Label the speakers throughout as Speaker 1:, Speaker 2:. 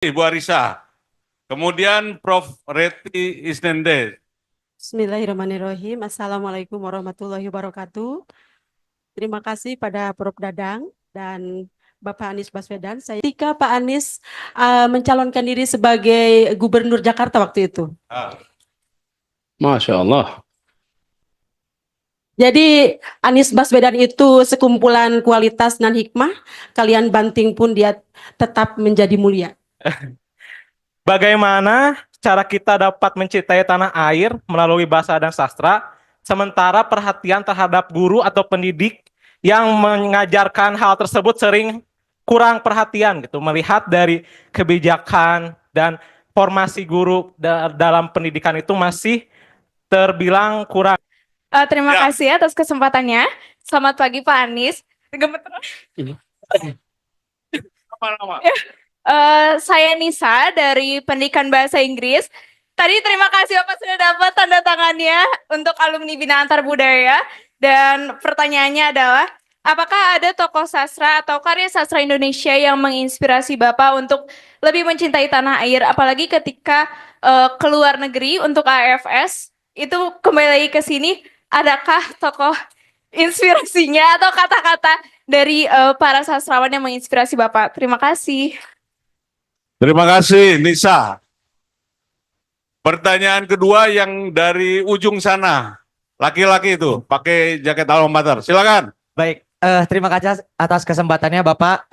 Speaker 1: Bu Arisa. Kemudian Prof. Reti Isnende.
Speaker 2: Bismillahirrahmanirrahim. Assalamualaikum warahmatullahi wabarakatuh. Terima kasih pada Prof. Dadang dan Bapak Anies Baswedan. Ketika Pak Anies mencalonkan diri sebagai Gubernur Jakarta waktu itu.
Speaker 3: Masya Allah.
Speaker 2: Jadi Anies Baswedan itu sekumpulan kualitas dan hikmah. Kalian banting pun dia tetap menjadi mulia.
Speaker 4: Bagaimana cara kita dapat mencintai tanah air melalui bahasa dan sastra, sementara perhatian terhadap guru atau pendidik yang mengajarkan hal tersebut sering kurang perhatian gitu, melihat dari kebijakan dan formasi guru dalam pendidikan itu masih terbilang kurang.
Speaker 5: Terima
Speaker 1: Ya.
Speaker 5: kasih atas kesempatannya. Selamat pagi Pak Anies. Gemeteran.
Speaker 1: Nama-nama.
Speaker 5: Saya Nisa dari Pendidikan Bahasa Inggris. Tadi terima kasih Bapak sudah dapat tanda tangannya untuk alumni Bina Antar Budaya. Dan pertanyaannya adalah, apakah ada tokoh sastra atau karya sastra Indonesia yang menginspirasi Bapak untuk lebih mencintai tanah air, apalagi ketika ke luar negeri untuk AFS, itu kembali lagi ke sini, adakah tokoh inspirasinya atau kata-kata dari para sastrawan yang menginspirasi Bapak? Terima kasih.
Speaker 1: Terima kasih, Nisa. Pertanyaan kedua yang dari ujung sana. Laki-laki itu, pakai jaket alma mater. Silakan.
Speaker 6: Baik, terima kasih atas kesempatannya Bapak.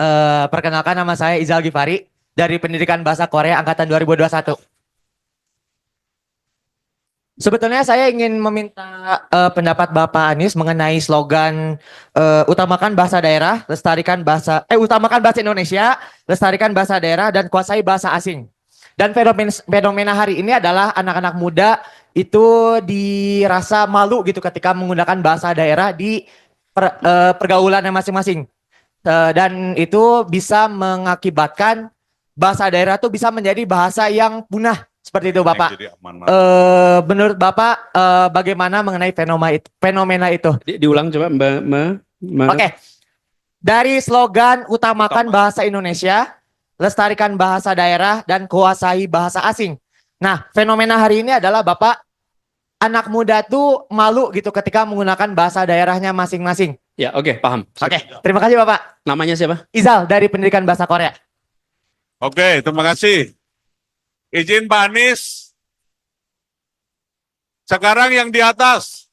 Speaker 6: Perkenalkan, nama saya Izal Gifari dari Pendidikan Bahasa Korea Angkatan 2021. Sebetulnya saya ingin meminta pendapat Bapak Anies mengenai slogan utamakan bahasa daerah, utamakan bahasa Indonesia, lestarikan bahasa daerah dan kuasai bahasa asing. Dan fenomena hari ini adalah anak-anak muda itu dirasa malu gitu ketika menggunakan bahasa daerah di pergaulannya masing-masing. Dan itu bisa mengakibatkan bahasa daerah itu bisa menjadi bahasa yang punah. Seperti itu Bapak.
Speaker 1: Jadi aman.
Speaker 6: Menurut Bapak bagaimana mengenai fenomena itu?
Speaker 3: Diulang coba Mbak.
Speaker 6: Oke. Dari slogan utamakan bahasa Indonesia, lestarikan bahasa daerah dan kuasai bahasa asing. Nah, fenomena hari ini adalah Bapak, anak muda tuh malu gitu ketika menggunakan bahasa daerahnya masing-masing.
Speaker 3: Ya, oke, paham.
Speaker 6: Oke, terima kasih Bapak.
Speaker 3: Namanya siapa?
Speaker 6: Izal dari Pendidikan Bahasa Korea.
Speaker 1: Oke, terima kasih. Izin Pak Anies. Sekarang yang di atas.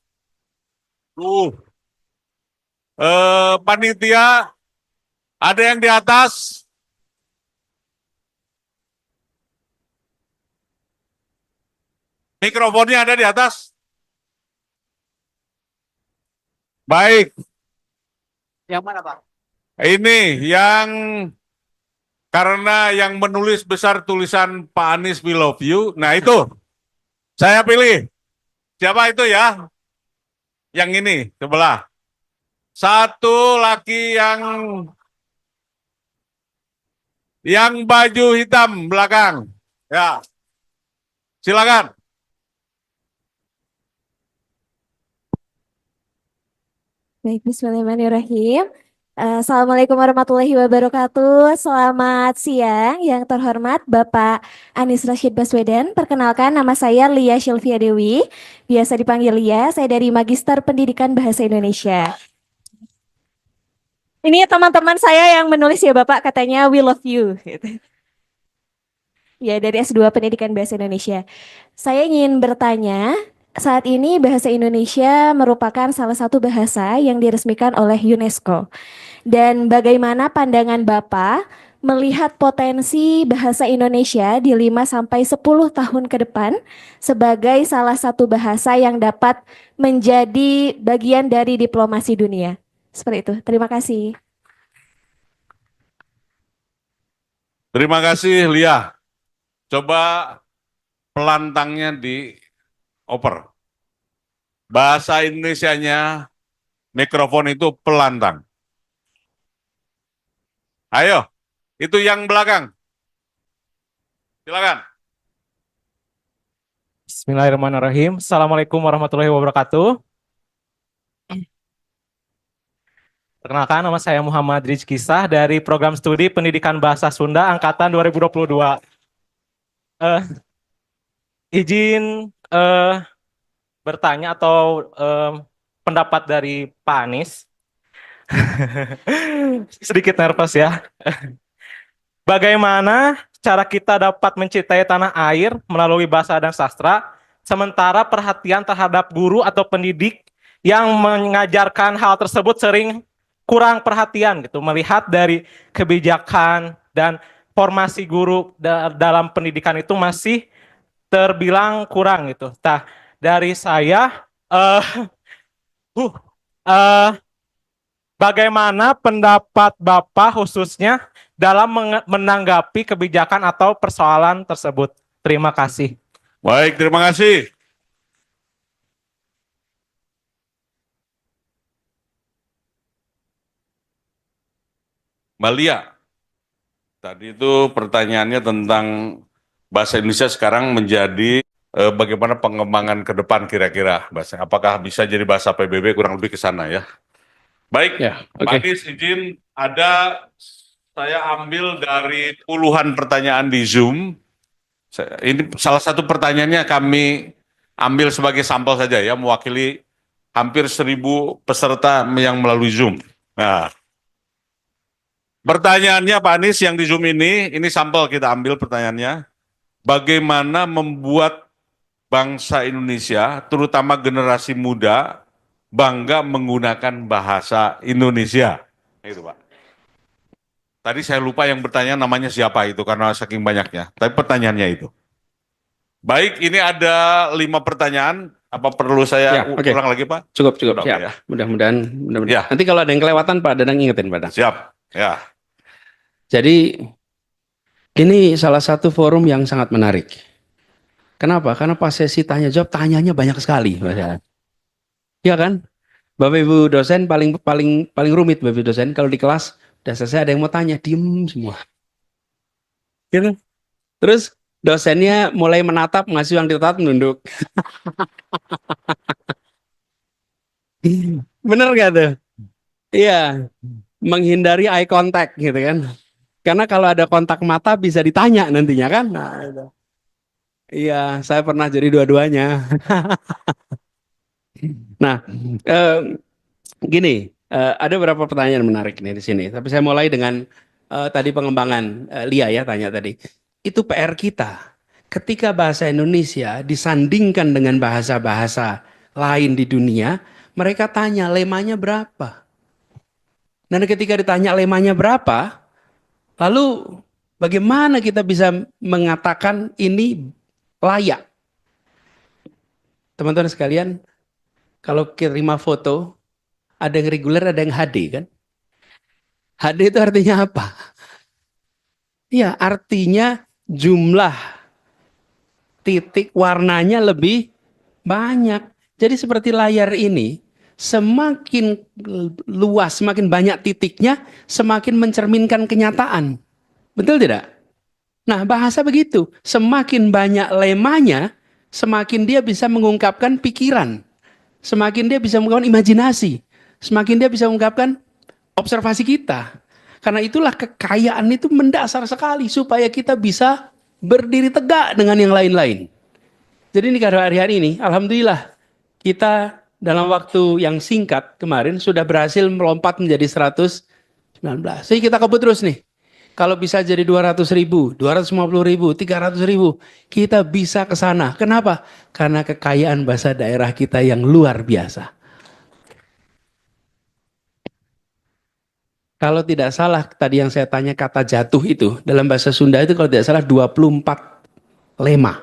Speaker 1: Panitia, ada yang di atas? Mikrofonnya ada di atas? Baik.
Speaker 6: Yang mana Pak?
Speaker 1: Ini yang karena yang menulis besar tulisan Pak Anies we love you. Nah itu saya pilih. Siapa itu ya? Yang ini sebelah. Satu laki yang baju hitam belakang. Ya. Silakan.
Speaker 7: Baik, bismillahirrahmanirrahim. Assalamualaikum warahmatullahi wabarakatuh. Selamat siang yang terhormat Bapak Anies Rashid Baswedan. Perkenalkan, nama saya Lia Sylvia Dewi. Biasa dipanggil Lia, saya dari Magister Pendidikan Bahasa Indonesia. Ini teman-teman saya yang menulis ya Bapak, katanya we love you. Gitu. Ya, dari S2 Pendidikan Bahasa Indonesia. Saya ingin bertanya, saat ini bahasa Indonesia merupakan salah satu bahasa yang diresmikan oleh UNESCO. Dan bagaimana pandangan Bapak melihat potensi bahasa Indonesia di 5 sampai 10 tahun ke depan sebagai salah satu bahasa yang dapat menjadi bagian dari diplomasi dunia? Seperti itu. Terima kasih.
Speaker 1: Terima kasih Lia. Coba pelantangnya dioper. Bahasa Indonesianya mikrofon itu pelantang. Ayo, itu yang belakang. Silakan.
Speaker 4: Bismillahirrahmanirrahim. Assalamualaikum warahmatullahi wabarakatuh. Perkenalkan, nama saya Muhammad Rizkisah dari Program Studi Pendidikan Bahasa Sunda Angkatan 2022. Eh, izin bertanya atau pendapat dari Pak Anies. Sedikit nervous ya. Bagaimana cara kita dapat mencintai tanah air melalui bahasa dan sastra, sementara perhatian terhadap guru atau pendidik yang mengajarkan hal tersebut sering kurang perhatian gitu, melihat dari kebijakan dan formasi guru dalam pendidikan itu masih terbilang kurang gitu. Nah, dari saya, eh uh, eh, bagaimana pendapat Bapak khususnya dalam menanggapi kebijakan atau persoalan tersebut? Terima kasih.
Speaker 1: Baik, terima kasih. Mbak Lia, tadi itu pertanyaannya tentang bahasa Indonesia sekarang menjadi bagaimana pengembangan ke depan kira-kira. Apakah bisa jadi bahasa PBB, kurang lebih ke sana ya. Baik,
Speaker 3: Ya,
Speaker 1: Pak
Speaker 3: oke.
Speaker 1: Anies izin saya ambil dari puluhan pertanyaan di Zoom. Ini salah satu pertanyaannya kami ambil sebagai sampel saja ya, mewakili hampir 1.000 peserta yang melalui Zoom. Nah, pertanyaannya Pak Anies yang di Zoom ini sampel kita ambil pertanyaannya. Bagaimana membuat bangsa Indonesia, terutama generasi muda, bangga menggunakan bahasa Indonesia? Itu Pak. Tadi saya lupa yang bertanya namanya siapa itu karena saking banyaknya. Tapi pertanyaannya itu. Baik, ini ada 5 pertanyaan. Apa perlu saya
Speaker 3: Ya, oke.
Speaker 1: ulang lagi Pak?
Speaker 3: Cukup,
Speaker 1: Oke,
Speaker 3: siap.
Speaker 1: ya.
Speaker 3: Mudah-mudahan.
Speaker 1: Ya.
Speaker 3: Nanti kalau ada yang kelewatan, Pak Dadang ingetin, Pak Dadang.
Speaker 1: Siap. Ya.
Speaker 3: Jadi, ini salah satu forum yang sangat menarik. Kenapa? Karena pas sesi tanya jawab, tanyanya banyak sekali. Iya kan? Bapak Ibu dosen paling rumit Bapak Ibu dosen kalau di kelas udah selesai ada yang mau tanya, diem semua. Gitu. Terus dosennya mulai menatap, ngasih uang ditatap, menunduk. Bener gak tuh? Iya, menghindari eye contact gitu kan. Karena kalau ada kontak mata bisa ditanya nantinya kan. Nah, itu. Iya, saya pernah jadi dua-duanya. Nah, gini, ada beberapa pertanyaan menarik nih di sini. Tapi saya mulai dengan tadi pengembangan Lia ya tanya tadi. Itu PR kita. Ketika bahasa Indonesia disandingkan dengan bahasa-bahasa lain di dunia, mereka tanya lemanya berapa. Dan ketika ditanya lemanya berapa, lalu bagaimana kita bisa mengatakan ini layak? Teman-teman sekalian, kalau kirim foto, ada yang reguler, ada yang HD kan? HD itu artinya apa? Ya, artinya jumlah titik warnanya lebih banyak. Jadi seperti layar ini, semakin luas, semakin banyak titiknya, semakin mencerminkan kenyataan. Betul tidak? Nah, bahasa begitu. Semakin banyak lemanya, semakin dia bisa mengungkapkan pikiran. Semakin dia bisa mengungkapkan imajinasi. Semakin dia bisa mengungkapkan observasi kita. Karena itulah kekayaan itu mendasar sekali supaya kita bisa berdiri tegak dengan yang lain-lain. Jadi ini pada hari ini, alhamdulillah kita dalam waktu yang singkat kemarin sudah berhasil melompat menjadi 119. Jadi kita kebut terus nih. Kalau bisa jadi 200.000, 250.000, 300.000, kita bisa ke sana. Kenapa? Karena kekayaan bahasa daerah kita yang luar biasa. Kalau tidak salah, tadi yang saya tanya kata jatuh itu, dalam bahasa Sunda itu kalau tidak salah 24 lema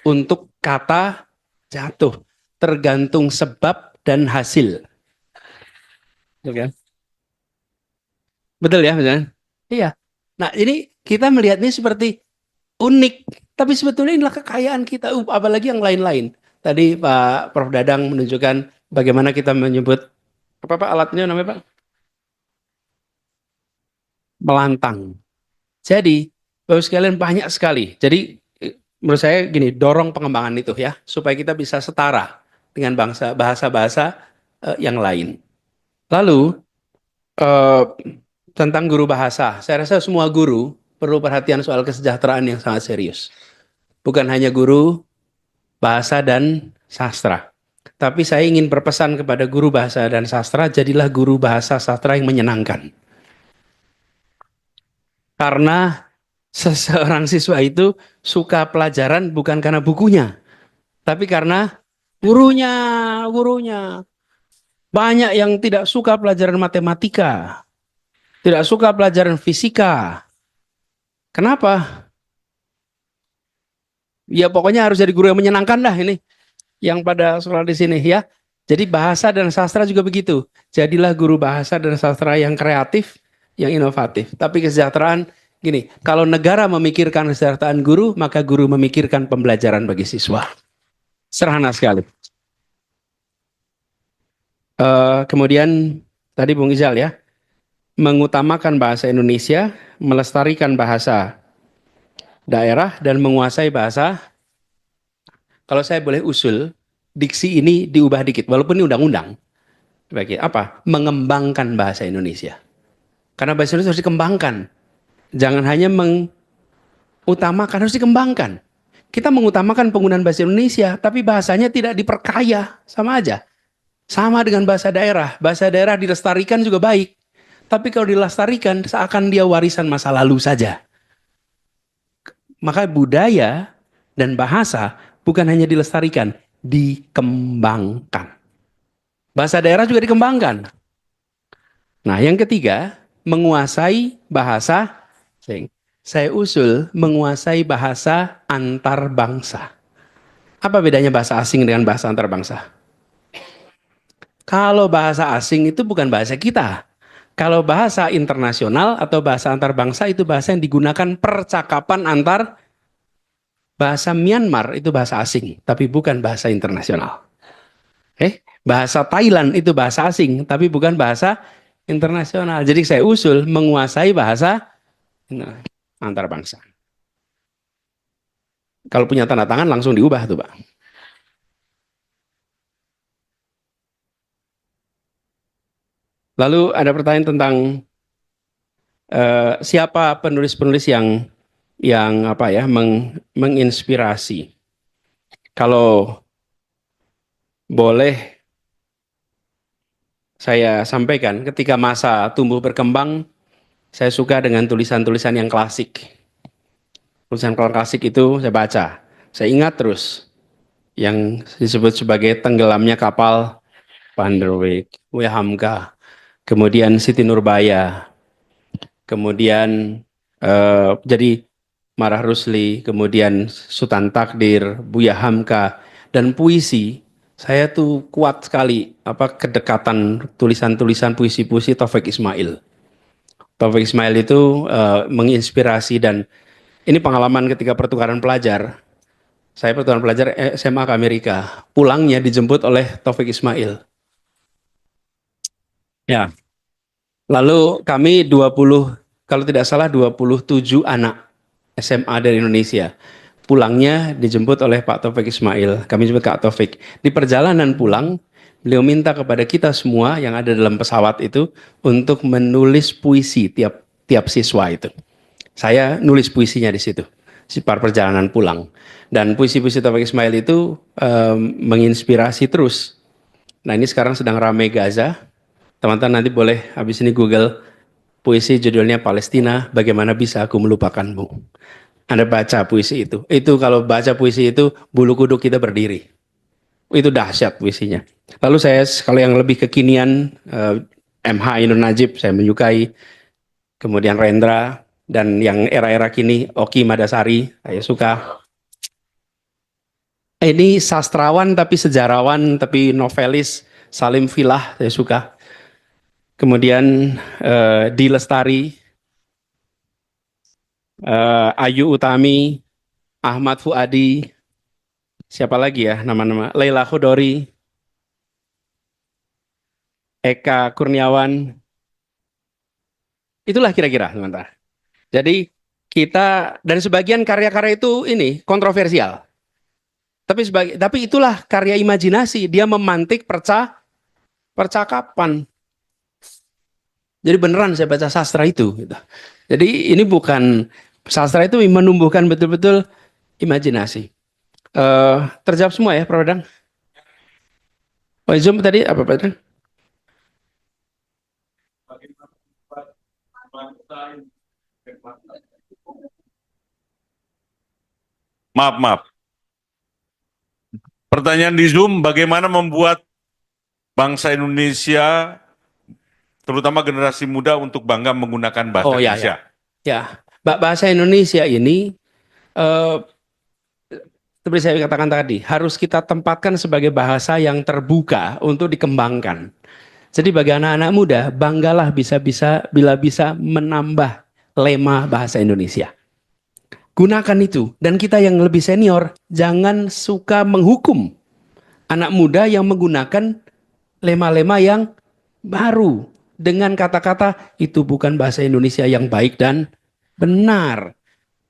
Speaker 3: untuk kata jatuh. Tergantung sebab dan hasil. Betul kan? Betul ya, misalnya? Iya. Nah ini kita melihat ini seperti unik. Tapi sebetulnya inilah kekayaan kita, apalagi yang lain-lain. Tadi Pak Prof. Dadang menunjukkan bagaimana kita menyebut, apa Pak alatnya namanya Pak? Melantang. Jadi, Bapak sekalian banyak sekali. Jadi, menurut saya gini, dorong pengembangan itu ya, supaya kita bisa setara dengan bahasa-bahasa yang lain. Lalu, Eh, tentang guru bahasa, saya rasa semua guru perlu perhatian soal kesejahteraan yang sangat serius. Bukan hanya guru bahasa dan sastra. Tapi saya ingin berpesan kepada guru bahasa dan sastra, jadilah guru bahasa sastra yang menyenangkan. Karena seseorang siswa itu suka pelajaran bukan karena bukunya, tapi karena gurunya, gurunya. Banyak yang tidak suka pelajaran matematika, tidak suka pelajaran fisika. Kenapa? Ya pokoknya harus jadi guru yang menyenangkan dah ini, yang pada sekolah di sini ya. Jadi bahasa dan sastra juga begitu. Jadilah guru bahasa dan sastra yang kreatif, yang inovatif. Tapi kesejahteraan, gini, kalau negara memikirkan kesejahteraan guru, maka guru memikirkan pembelajaran bagi siswa. Sederhana sekali. Kemudian tadi Bung Izal ya, mengutamakan bahasa Indonesia, melestarikan bahasa daerah, dan menguasai bahasa. Kalau saya boleh usul, diksi ini diubah dikit, walaupun ini undang-undang. Bagi apa? Mengembangkan bahasa Indonesia. Karena bahasa Indonesia harus dikembangkan. Jangan hanya mengutamakan, harus dikembangkan. Kita mengutamakan penggunaan bahasa Indonesia, tapi bahasanya tidak diperkaya, sama aja. Sama dengan bahasa daerah. Bahasa daerah dilestarikan juga baik. Tapi kalau dilestarikan, seakan dia warisan masa lalu saja. Maka budaya dan bahasa bukan hanya dilestarikan, dikembangkan. Bahasa daerah juga dikembangkan. Nah, yang ketiga, menguasai bahasa, saya usul menguasai bahasa antar bangsa. Apa bedanya bahasa asing dengan bahasa antar bangsa? Kalau bahasa asing itu bukan bahasa kita. Kalau bahasa internasional atau bahasa antar bangsa itu bahasa yang digunakan percakapan antar. Bahasa Myanmar itu bahasa asing, tapi bukan bahasa internasional. Bahasa Thailand itu bahasa asing, tapi bukan bahasa internasional. Jadi saya usul menguasai bahasa antar bangsa. Kalau punya tanda tangan langsung diubah tuh, Pak. Lalu ada pertanyaan tentang siapa penulis-penulis yang apa ya menginspirasi. Kalau boleh saya sampaikan, ketika masa tumbuh berkembang, saya suka dengan tulisan-tulisan yang klasik. Tulisan klasik itu saya baca. Saya ingat terus yang disebut sebagai tenggelamnya kapal Van der Weyck, W. Hamka, kemudian Siti Nurbaya, kemudian jadi Marah Rusli, kemudian Sultan Takdir, Buya Hamka, dan puisi. Saya tuh kuat sekali kedekatan tulisan-tulisan puisi-puisi Taufik Ismail. Taufik Ismail itu menginspirasi, dan ini pengalaman ketika pertukaran pelajar. Saya pertukaran pelajar SMA ke Amerika. Pulangnya dijemput oleh Taufik Ismail. Ya. Lalu kami 20, kalau tidak salah 27 anak SMA dari Indonesia. Pulangnya dijemput oleh Pak Taufik Ismail. Kami jemput Kak Taufik. Di perjalanan pulang, beliau minta kepada kita semua yang ada dalam pesawat itu untuk menulis puisi tiap siswa itu. Saya nulis puisinya di situ, par perjalanan pulang. Dan puisi-puisi Taufik Ismail itu menginspirasi terus. Nah, ini sekarang sedang ramai Gaza. Teman-teman nanti boleh habis ini Google puisi judulnya Palestina, Bagaimana Bisa Aku Melupakanmu. Anda baca puisi itu. Itu kalau baca puisi itu, bulu kuduk kita berdiri. Itu dahsyat puisinya. Lalu saya, kalau yang lebih kekinian, MH Ainun Najib, saya menyukai. Kemudian Rendra, dan yang era-era kini, Oki Madasari, saya suka. Ini sastrawan, tapi sejarawan, tapi novelis, Salim Filah, saya suka. Kemudian Di Lestari, Ayu Utami, Ahmad Fuadi, siapa lagi ya nama-nama, Leila Khudori, Eka Kurniawan. Itulah kira-kira teman-teman. Jadi kita, dan sebagian karya-karya itu ini kontroversial. Tapi itulah karya imajinasi, dia memantik percakapan. Jadi beneran saya baca sastra itu. Gitu. Jadi ini bukan sastra itu menumbuhkan betul-betul imajinasi. Terjawab semua ya, Prof. Dadang? Oh, Zoom tadi apa, Pak Dadang?
Speaker 1: Maaf. Pertanyaan di Zoom, bagaimana membuat bangsa Indonesia, terutama generasi muda untuk bangga menggunakan bahasa
Speaker 3: Oh, ya,
Speaker 1: Indonesia?
Speaker 3: Ya, bahasa Indonesia ini eh, seperti saya katakan tadi, harus kita tempatkan sebagai bahasa yang terbuka untuk dikembangkan. Jadi bagi anak-anak muda, banggalah bila bisa menambah lema bahasa Indonesia. Gunakan itu. Dan kita yang lebih senior, jangan suka menghukum anak muda yang menggunakan lema-lema yang baru. Dengan kata-kata, itu bukan bahasa Indonesia yang baik dan benar.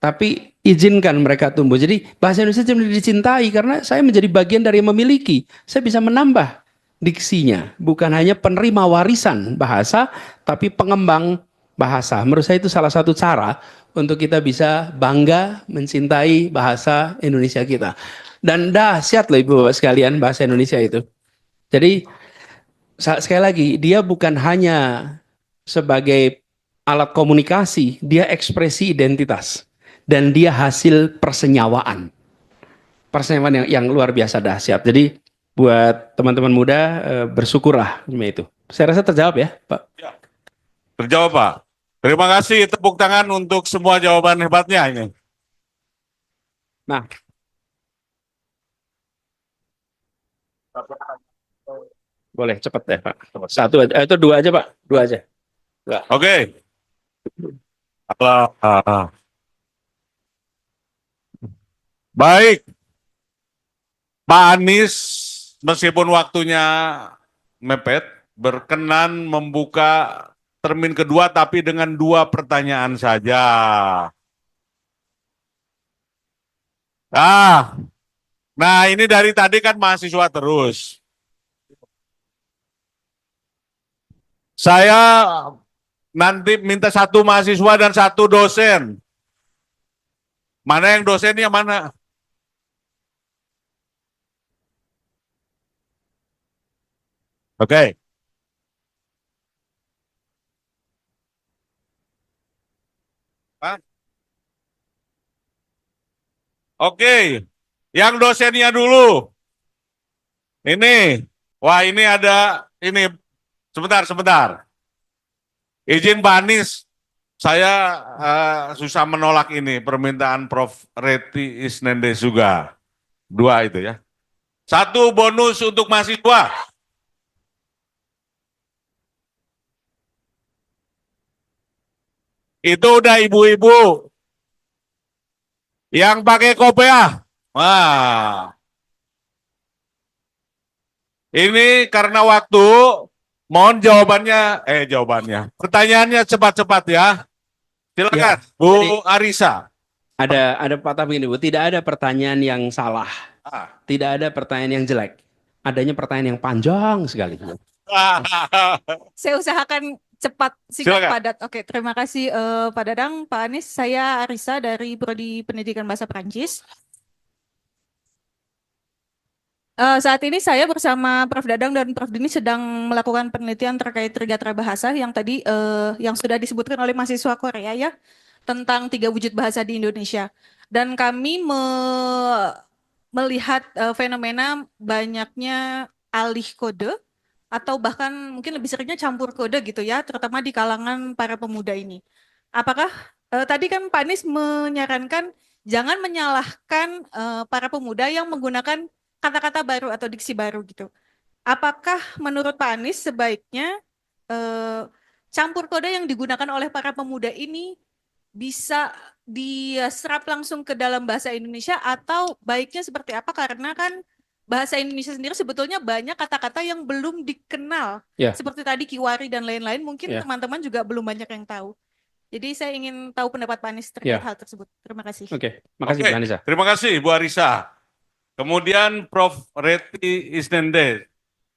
Speaker 3: Tapi izinkan mereka tumbuh. Jadi bahasa Indonesia jadi dicintai karena saya menjadi bagian dari yang memiliki. Saya bisa menambah diksinya. Bukan hanya penerima warisan bahasa, tapi pengembang bahasa. Menurut saya itu salah satu cara untuk kita bisa bangga mencintai bahasa Indonesia kita. Dan dahsyat loh Ibu Bapak sekalian bahasa Indonesia itu. Jadi sekali lagi, dia bukan hanya sebagai alat komunikasi, dia ekspresi identitas. Dan dia hasil persenyawaan. Persenyawaan yang luar biasa dahsyat. Jadi buat teman-teman muda, bersyukurlah itu. Saya rasa terjawab ya, Pak.
Speaker 1: Terjawab, Pak. Terima kasih, tepuk tangan untuk semua jawaban hebatnya ini.
Speaker 3: Nah, boleh cepat deh Pak. Satu aja, itu dua aja Pak. Dua aja.
Speaker 1: Oke. Baik, Pak Anies, meskipun waktunya mepet, berkenan membuka termin kedua, tapi dengan 2 pertanyaan saja. Nah ini dari tadi kan mahasiswa terus. Saya nanti minta 1 mahasiswa dan 1 dosen. Mana yang dosennya mana? Oke. Oke. Yang dosennya dulu. Ini. Wah, ini ada ini sebentar. Izin Pak Anies, saya susah menolak ini permintaan Prof. Reti Isnende juga. 2 itu ya. 1 bonus untuk mahasiswa. Itu udah ibu-ibu yang pakai kopiah. Wah. Ini karena waktu, mohon jawabannya, pertanyaannya cepat-cepat ya. Silakan,
Speaker 3: Ya,
Speaker 1: Bu Arisa.
Speaker 3: Ada patah begini Bu, tidak ada pertanyaan yang salah. Tidak ada pertanyaan yang jelek. Adanya pertanyaan yang panjang sekali.
Speaker 8: Saya usahakan cepat, singkat,
Speaker 1: Silakan.
Speaker 8: padat. Oke, terima kasih Pak Dadang, Pak Anies. Saya Arisa dari Prodi Pendidikan Bahasa Perancis. Saat ini saya bersama Prof. Dadang dan Prof. Dini sedang melakukan penelitian terkait trigatra bahasa yang tadi yang sudah disebutkan oleh mahasiswa Korea ya, tentang 3 wujud bahasa di Indonesia. Dan kami melihat fenomena banyaknya alih kode atau bahkan mungkin lebih seringnya campur kode gitu ya, terutama di kalangan para pemuda ini. Apakah tadi kan Pak Anies menyarankan jangan menyalahkan para pemuda yang menggunakan kata-kata baru atau diksi baru gitu. Apakah menurut Pak Anies sebaiknya campur kode yang digunakan oleh para pemuda ini bisa diserap langsung ke dalam bahasa Indonesia atau baiknya seperti apa? Karena kan bahasa Indonesia sendiri sebetulnya banyak kata-kata yang belum dikenal.
Speaker 3: Ya.
Speaker 8: Seperti tadi kiwari dan lain-lain, mungkin
Speaker 3: Ya.
Speaker 8: teman-teman juga belum banyak yang tahu. Jadi saya ingin tahu pendapat Pak Anies terkait hal tersebut. Terima kasih.
Speaker 3: Oke, makasih
Speaker 1: Oke,
Speaker 3: Bu Anissa.
Speaker 1: terima kasih Bu Arisa. Kemudian Prof. Reti Isnende.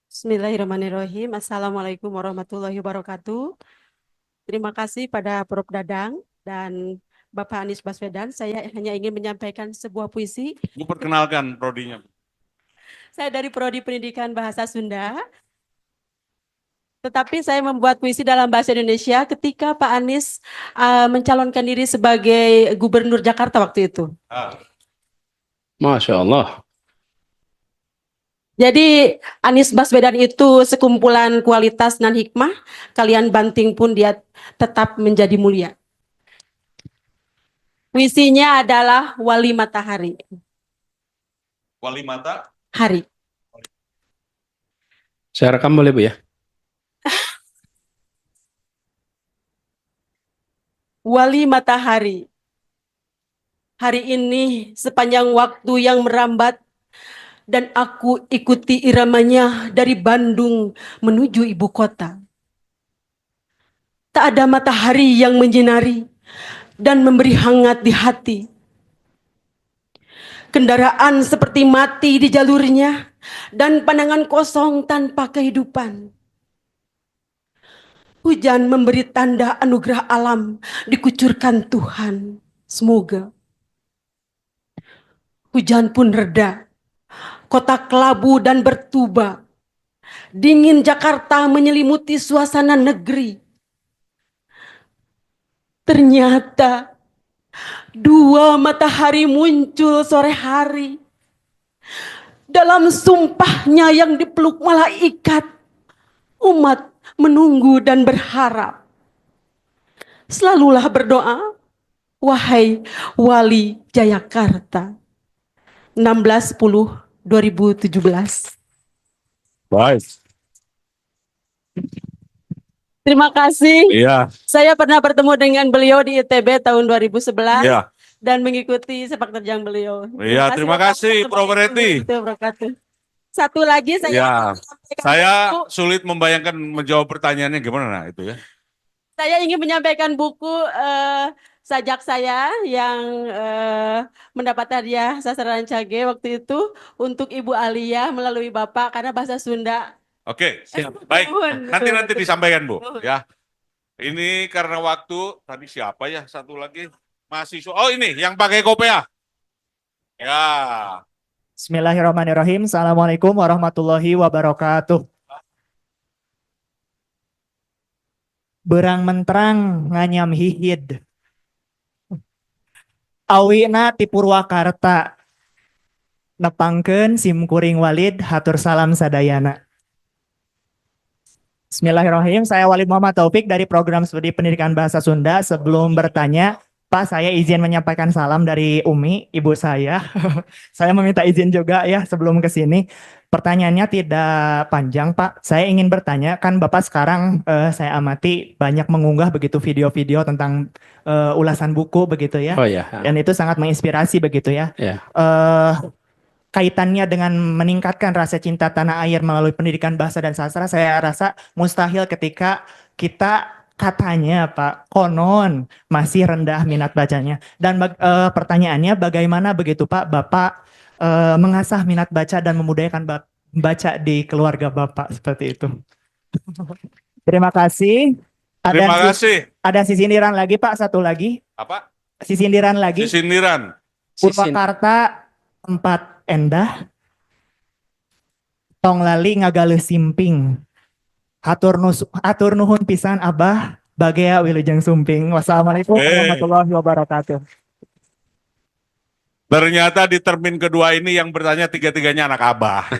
Speaker 2: Bismillahirrahmanirrahim. Assalamualaikum warahmatullahi wabarakatuh. Terima kasih pada Prof. Dadang dan Bapak Anies Baswedan. Saya hanya ingin menyampaikan sebuah puisi.
Speaker 1: Bu perkenalkan prodinya.
Speaker 2: Saya dari Prodi Pendidikan Bahasa Sunda. Tetapi saya membuat puisi dalam bahasa Indonesia ketika Pak Anies mencalonkan diri sebagai Gubernur Jakarta waktu itu.
Speaker 3: Masya Allah.
Speaker 2: Jadi Anies Baswedan itu sekumpulan kualitas dan hikmah, kalian banting pun dia tetap menjadi mulia. Puisinya adalah Wali Matahari.
Speaker 1: Wali mata.
Speaker 2: Hari.
Speaker 3: Saya rekam boleh Bu ya?
Speaker 2: Wali Matahari. Hari ini sepanjang waktu yang merambat dan aku ikuti iramanya dari Bandung menuju ibu kota. Tak ada matahari yang menyinari dan memberi hangat di hati. Kendaraan seperti mati di jalurnya dan pandangan kosong tanpa kehidupan. Hujan memberi tanda anugerah alam dikucurkan Tuhan. Semoga hujan pun reda. Kota kelabu dan bertuba. Dingin Jakarta menyelimuti suasana negeri. Ternyata dua matahari muncul sore hari. Dalam sumpahnya yang dipeluk malaikat, umat menunggu dan berharap. Selalulah berdoa, wahai Wali Jayakarta. 16/10/2017.
Speaker 1: Baik.
Speaker 2: Terima kasih.
Speaker 1: Iya.
Speaker 2: Saya pernah bertemu dengan beliau di ITB tahun 2011
Speaker 1: Iya.
Speaker 2: dan mengikuti sepak terjang beliau.
Speaker 1: Iya, terima kasih, Prof. Reti.
Speaker 2: Satu lagi saya
Speaker 1: Ya,
Speaker 2: menyampaikan
Speaker 1: saya
Speaker 2: buku.
Speaker 1: sulit membayangkan menjawab pertanyaannya gimana nah itu ya.
Speaker 2: Saya ingin menyampaikan buku sajak saya yang mendapat hadiah sasaran Cage waktu itu untuk Ibu Alia melalui Bapak karena bahasa Sunda.
Speaker 1: Oke, siap. Baik. Nanti disampaikan, Bu, ya. Ini karena waktu, tadi siapa ya satu lagi? Mahasiswa. Oh, ini yang pakai kopiah. Ya.
Speaker 9: Bismillahirrahmanirrahim. Assalamualaikum warahmatullahi wabarakatuh. Berang menterang nganyam hihid. Awina ti Purwakarta. Nepangkeun sim kuring Walid hatur salam sadayana. Bismillahirrahmanirrahim. Saya Walid Muhammad Taufik dari Program Studi Pendidikan Bahasa Sunda. Sebelum bertanya, Pak, saya izin menyampaikan salam dari Umi, ibu saya. Saya meminta izin juga ya sebelum ke sini. Pertanyaannya tidak panjang, Pak. Saya ingin bertanya, kan Bapak sekarang saya amati banyak mengunggah begitu video-video tentang ulasan buku begitu ya.
Speaker 3: Oh ya.
Speaker 9: Dan itu sangat menginspirasi begitu ya.
Speaker 3: Ya.
Speaker 9: Kaitannya dengan meningkatkan rasa cinta tanah air melalui pendidikan bahasa dan sastra, saya rasa mustahil ketika kita katanya Pak, konon masih rendah minat bacanya. Dan pertanyaannya bagaimana begitu Pak, Bapak mengasah minat baca dan memudayakan baca di keluarga Bapak seperti itu. Terima kasih.
Speaker 1: Terima kasih.
Speaker 9: Ada sisindiran lagi Pak, satu lagi.
Speaker 1: Apa?
Speaker 9: Sisindiran lagi.
Speaker 1: Sindiran.
Speaker 9: Purwakarta tempat endah. Tong lali ngagaleuh simping. Hatur nuhun pisan Abah bagea wilujeng sumping. Wassalamualaikum warahmatullahi wabarakatuh.
Speaker 1: Ternyata di termin kedua ini yang bertanya tiga-tiganya anak Abah.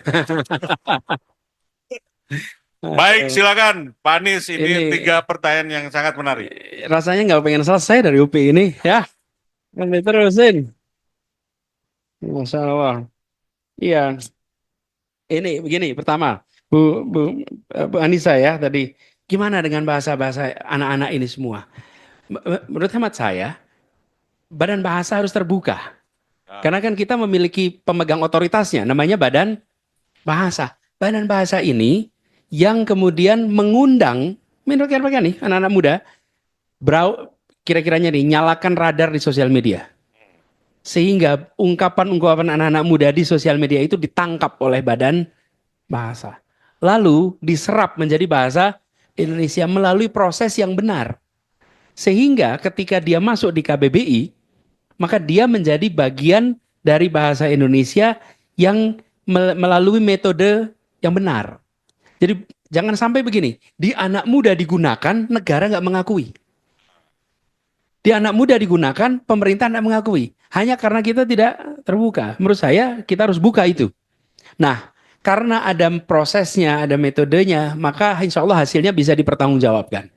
Speaker 1: Baik, silakan Pak Anies. Ini 3 pertanyaan yang sangat menarik.
Speaker 3: Rasanya nggak pengen selesai dari UPI ini ya. Kan diterusin. Masya Allah. Iya. Ini begini, pertama, Bu Anissa ya tadi, gimana dengan bahasa-bahasa anak-anak ini semua? Menurut hemat saya, badan bahasa harus terbuka. Karena kan kita memiliki pemegang otoritasnya, namanya Badan Bahasa. Badan Bahasa ini yang kemudian mengundang, menurut rekan-rekan nih, anak-anak muda, kira-kiranya nih, nyalakan radar di sosial media. Sehingga ungkapan-ungkapan anak-anak muda di sosial media itu ditangkap oleh Badan Bahasa. Lalu diserap menjadi bahasa Indonesia melalui proses yang benar. Sehingga ketika dia masuk di KBBI, maka dia menjadi bagian dari bahasa Indonesia yang melalui metode yang benar. Jadi jangan sampai begini, di anak muda digunakan, negara nggak mengakui. Di anak muda digunakan, pemerintah tidak mengakui. Hanya karena kita tidak terbuka. Menurut saya, kita harus buka itu. Nah, karena ada prosesnya, ada metodenya, maka insya Allah hasilnya bisa dipertanggungjawabkan.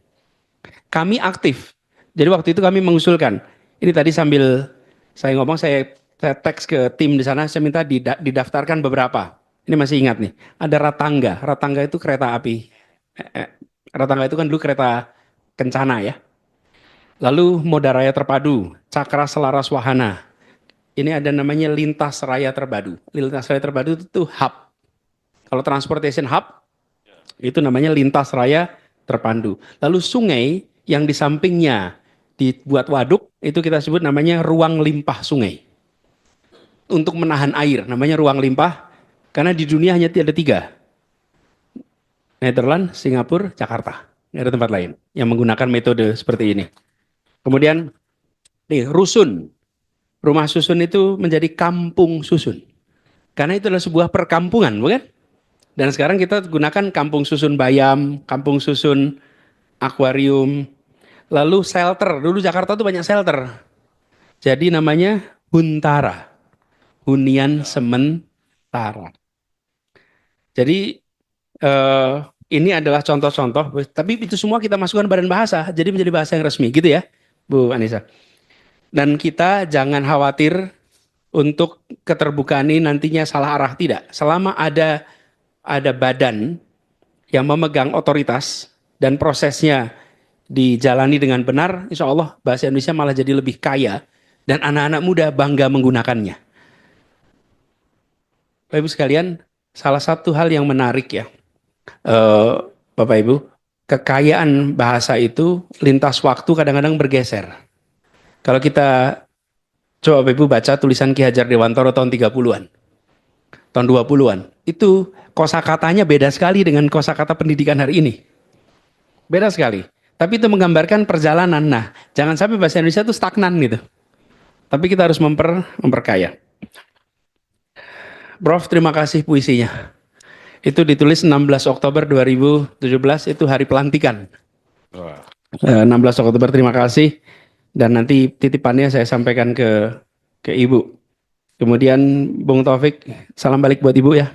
Speaker 3: Kami aktif. Jadi waktu itu kami mengusulkan. Ini tadi sambil saya ngomong, saya teks ke tim di sana, saya minta didaftarkan beberapa. Ini masih ingat nih. Ada Ratangga. Ratangga itu kereta api. Ratangga itu kan dulu kereta kencana ya. Lalu Moda Raya Terpadu, Cakra Selaras Wahana. Ini ada namanya Lintas Raya Terpadu. Lintas Raya Terpadu itu hub. Kalau transportation hub, itu namanya Lintas Raya Terpadu. Lalu sungai yang di sampingnya dibuat waduk, itu kita sebut namanya ruang limpah sungai. Untuk menahan air, namanya ruang limpah. Karena di dunia hanya ada 3. Netherlands, Singapura, Jakarta. Nggak ada tempat lain yang menggunakan metode seperti ini. Kemudian, nih, rusun. Rumah susun itu menjadi kampung susun. Karena itu adalah sebuah perkampungan, bukan? Dan sekarang kita gunakan kampung susun Bayam, kampung susun akuarium, lalu shelter. Dulu Jakarta tuh banyak shelter. Jadi namanya Huntara. Hunian sementara. Jadi ini adalah contoh-contoh, tapi itu semua kita masukkan badan bahasa, jadi menjadi bahasa yang resmi, gitu ya, Bu Anissa. Dan kita jangan khawatir untuk keterbukaan ini nantinya salah arah, tidak. Selama ada badan yang memegang otoritas dan prosesnya dijalani dengan benar, insya Allah bahasa Indonesia malah jadi lebih kaya dan anak-anak muda bangga menggunakannya. Bapak Ibu sekalian, salah satu hal yang menarik ya, Bapak Ibu, kekayaan bahasa itu lintas waktu kadang-kadang bergeser. Kalau kita coba Bapak Ibu baca tulisan Ki Hajar Dewantara tahun 30-an, tahun 20-an, itu kosakatanya beda sekali dengan kosakata pendidikan hari ini. Beda sekali. Tapi itu menggambarkan perjalanan. Nah, jangan sampai bahasa Indonesia itu stagnan gitu. Tapi kita harus memperkaya. Prof, terima kasih puisinya. Itu ditulis 16 Oktober 2017, itu hari pelantikan. 16 Oktober, terima kasih. Dan nanti titipannya saya sampaikan ke Ibu. Kemudian Bung Taufik, salam balik buat Ibu ya.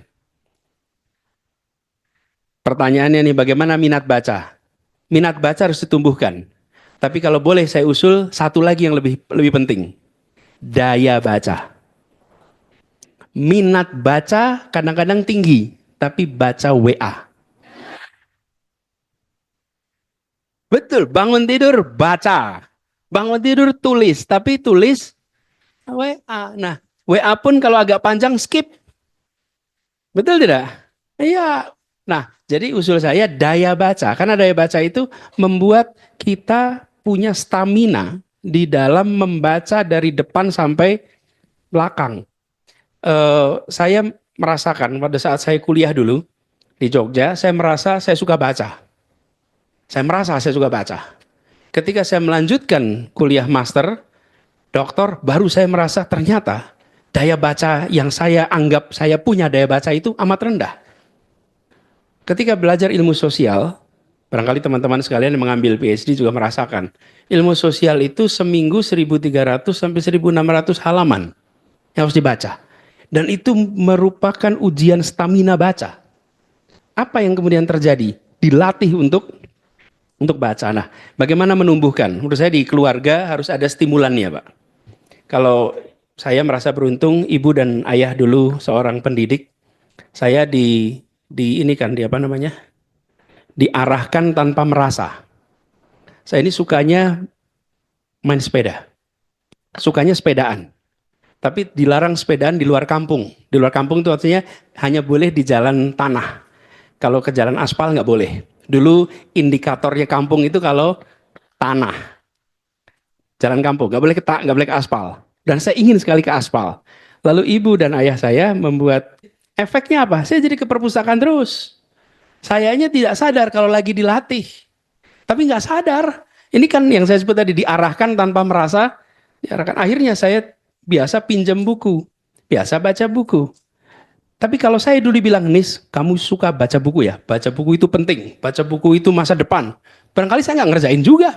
Speaker 3: Pertanyaannya nih, bagaimana minat baca? Minat baca harus ditumbuhkan. Tapi kalau boleh saya usul satu lagi yang lebih penting. Daya baca. Minat baca kadang-kadang tinggi, tapi baca WA. Betul, bangun tidur baca. Bangun tidur tulis, tapi tulis WA. Nah, WA pun kalau agak panjang skip. Betul tidak? Iya. Nah, jadi usul saya daya baca. Karena daya baca itu membuat kita punya stamina di dalam membaca dari depan sampai belakang. Saya merasakan pada saat saya kuliah dulu di Jogja, saya merasa saya suka baca. Saya merasa saya suka baca. Ketika saya melanjutkan kuliah master, doktor, baru saya merasa ternyata daya baca yang saya anggap saya punya daya baca itu amat rendah. Ketika belajar ilmu sosial, barangkali teman-teman sekalian yang mengambil PhD juga merasakan, ilmu sosial itu seminggu 1.300 sampai 1.600 halaman yang harus dibaca. Dan itu merupakan ujian stamina baca. Apa yang kemudian terjadi? Dilatih untuk baca. Nah, bagaimana menumbuhkan? Menurut saya di keluarga harus ada stimulannya, Pak. Kalau saya merasa beruntung, ibu dan ayah dulu seorang pendidik, saya diarahkan tanpa merasa. Saya ini sukanya main sepeda. Sukanya sepedaan. Tapi dilarang sepedaan di luar kampung. Di luar kampung itu artinya hanya boleh di jalan tanah. Kalau ke jalan aspal nggak boleh. Dulu indikatornya kampung itu kalau tanah. Jalan kampung, nggak boleh ke aspal. Dan saya ingin sekali ke aspal. Lalu ibu dan ayah saya membuat, efeknya apa? Saya jadi ke perpustakaan terus. Sayanya tidak sadar kalau lagi dilatih. Tapi nggak sadar. Ini kan yang saya sebut tadi, diarahkan tanpa merasa diarahkan. Akhirnya saya biasa pinjam buku, biasa baca buku. Tapi kalau saya dulu bilang, Nis, kamu suka baca buku ya? Baca buku itu penting, baca buku itu masa depan. Barangkali saya nggak ngerjain juga.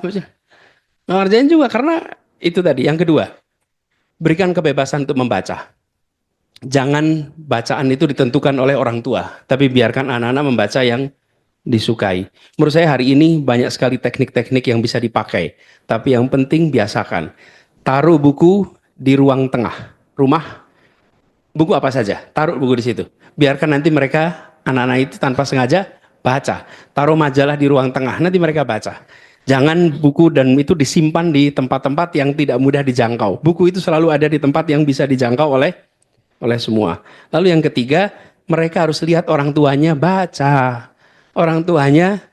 Speaker 3: Nggak ngerjain juga karena itu tadi. Yang kedua, berikan kebebasan untuk membaca. Jangan bacaan itu ditentukan oleh orang tua, tapi biarkan anak-anak membaca yang disukai. Menurut saya hari ini banyak sekali teknik-teknik yang bisa dipakai, tapi yang penting biasakan. Taruh buku di ruang tengah rumah, buku apa saja, taruh buku di situ. Biarkan nanti mereka, anak-anak itu tanpa sengaja baca. Taruh majalah di ruang tengah, nanti mereka baca. Jangan buku dan itu disimpan di tempat-tempat yang tidak mudah dijangkau. Buku itu selalu ada di tempat yang bisa dijangkau oleh semua. Lalu yang ketiga, mereka harus lihat orang tuanya baca. Orang tuanya,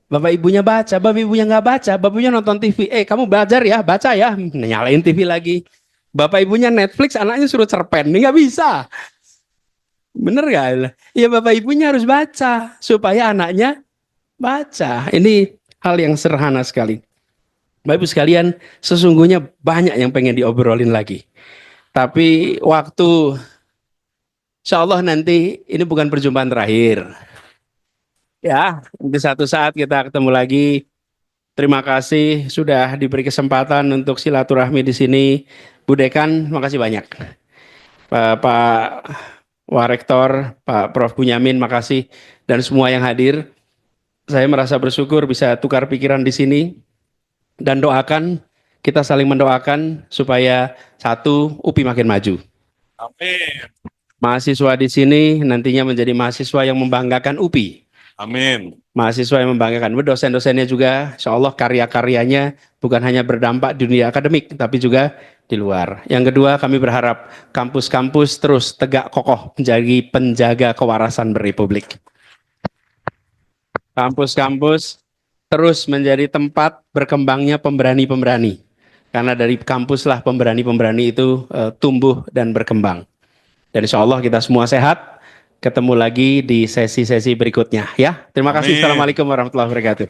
Speaker 3: bapak ibunya baca, bapak ibunya nggak baca, bapak ibunya nonton TV. Kamu belajar ya, baca ya, nyalain TV lagi. Bapak ibunya Netflix, anaknya suruh cerpen, nggak bisa. Bener nggak? Ya bapak ibunya harus baca supaya anaknya baca. Ini hal yang sederhana sekali. Bapak ibu sekalian, sesungguhnya banyak yang pengen diobrolin lagi. Tapi waktu, insya Allah nanti ini bukan perjumpaan terakhir. Ya, di satu saat kita ketemu lagi. Terima kasih sudah diberi kesempatan untuk silaturahmi di sini. Bu Dekan, makasih banyak. Pak Warektor, Pak Prof. Bunyamin, makasih. Dan semua yang hadir. Saya merasa bersyukur bisa tukar pikiran di sini. Dan doakan, kita saling mendoakan supaya satu, UPI makin maju.
Speaker 1: Amin.
Speaker 3: Mahasiswa di sini nantinya menjadi mahasiswa yang membanggakan UPI.
Speaker 1: Amin.
Speaker 3: Mahasiswa yang membanggakan. Dosen-dosennya juga, insya Allah karya-karyanya bukan hanya berdampak di dunia akademik, tapi juga di luar. Yang kedua, kami berharap kampus-kampus terus tegak kokoh menjadi penjaga kewarasan berrepublik. Kampus-kampus terus menjadi tempat berkembangnya pemberani-pemberani. Karena dari kampuslah pemberani-pemberani itu tumbuh dan berkembang. Dan insya Allah kita semua sehat. Ketemu lagi di sesi-sesi berikutnya ya. Terima kasih.
Speaker 1: Amin.
Speaker 3: Assalamualaikum warahmatullahi wabarakatuh.